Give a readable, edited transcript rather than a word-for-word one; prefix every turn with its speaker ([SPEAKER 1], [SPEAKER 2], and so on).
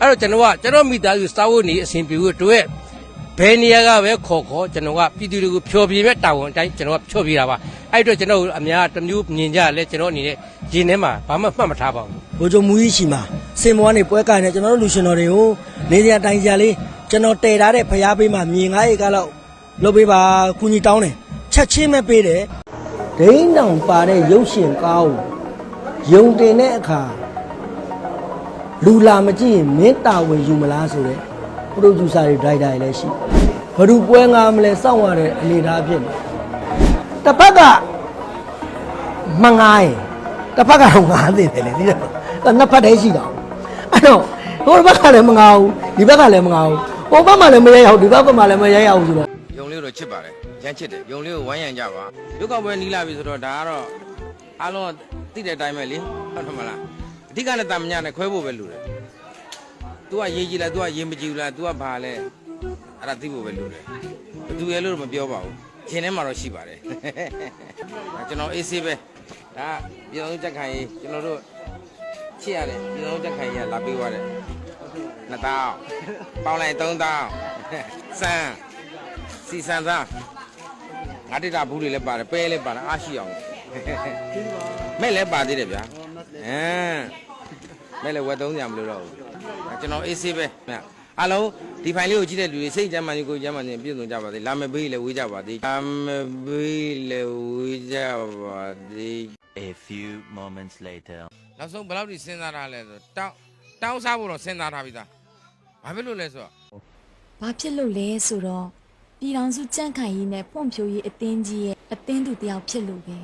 [SPEAKER 1] အဲ့တော့ကျွန်တော်မိသားစုစာဝတ်နေအဆင်ပြေဖို့အတွက်ဘယ်နေရာကပဲခေါ်ကျွန်တော်ကပြည်သူတွေကိုဖြောပြမဲ့တာဝန်အတိုင်းကျွန်တော်ကဖြောပြတာပါအဲ့အတွက်ကျွန်တော်အများတစ်မျိုးမြင်ကြလဲကျွန်တော်အနေနဲ့ရင်းထဲမှာဘာမှမှတ်မထားပါဘူး
[SPEAKER 2] ဘိုးချုပ်မူကြီးရှိမှာစင်မောကနေပွဲကိုင်နေကျွန်တော်တို့လူရှင်တော်တွေကိုနေစရာတိုင်စရာလေးကျွန်တော်တည်ထားတဲ့ဖျားပေးမှာမြေ9ဧကလောက်လုပ်ပေးပါကုညီတောင်းတယ်ချက်ချင်းပဲပေးတယ်ဒိန်းတောင်ပါတဲ့ရုပ်ရှင်ကားကိုယုံတင်တဲ့အခါလူလာမကြည့်ရင်မင်းတာဝန်ယူမလားဆိုတဲ့ပရိုဂျူဆာတွေဒရိုက်တာတွေလည်းရှိဘယ်သူပွဲငါမလဲစောင့်ရတဲ့အနေအထားဖြစ်နေတစ်ဖက်ကမငားရင်တစ်ဖက်ကတော့ငားနေတယ်လေဒီတော့နှစ်ဖက်တည်းရှိတာအဲ့တော့ဟိုဘက်ကလည်းမငားဘူးဒီဘက်ကလည်းမငားဘူးဟိုဘက်မှလည်းမရဲရအောင်ဒီဘက်မှလည်းမရဲရအောင်ဆိုတော့
[SPEAKER 3] ယုံလေးတို့ချစ်ပါတယ်ရမ်းချစ်တယ်ယုံလေးကိုဝိုင်းရံကြပါရုပ်ကောက်ပွဲနီးလာပြီဆိုတော့ဒါကတော့အားလုံးသိတဲ့အတိုင်းပဲလေဟုတ်တယ်မလားအဓိကနဲ့တာမညနဲ့ခွဲဖို့ပဲလူတယ် तू ကရေးကြည့်လား तू ကရေးမကြည့်ဘူးလား तू ကဘာလဲအဲ့ဒါသိဖို့ပဲလူတယ်ဘယ်သူရဲလို့မပြောပါဘူးရှင်ထဲမှာတော့ရှိပါတယ်ကျွန်တော်အေးဆေးပဲဒါပြည်တော်ချက်ခိုင်ရေးကျွန်တော်တို့ချစ်ရတယ်ပြည်တော်ချက်ခိုင်ရေးကလာပေးသွားတယ်2000ပေါင်းလိုက်3000စမ်းစီစံသားငါတိတာဘူးတွေလည်းပါတယ်ပဲလည်းပါတယ်အားရှိအောင်မဲ့လည်းပါသေးတယ်ဗျာမဲ့လည်းဝက်300မလို့တော့ဘူးကျွန်တော်အေးဆေးပဲအားလုံးဒီဖိုင်လေးကိုကြည့်တဲ့လူတွေစိတ်ကြမ်းမှန်ကိုကြမ်းမှန်ပြည့်စုံကြပါသေးလာမပေးလည်းဝေးကြပါသေးလာမပေးလည်းဝေးကြပါသေး
[SPEAKER 4] A few moments later
[SPEAKER 3] နောက်ဆုံးဘယ်လောက်ထိစဉ်းစားထားလဲဆိုတောင်းစားဖို့တော့စဉ်းစားထားပြီးသားဘာဖြစ်လို့လဲဆိုတော့
[SPEAKER 5] ဘာဖြစ်လို့လဲဆိုတော့ပြည်တော်စုကြန့်ခိုင်ရေးနဲ့ဖွံ့ဖြိုးရေးအသင်းကြီးရဲ့အသင်းသူတယောက်ဖြစ်လို့ပဲ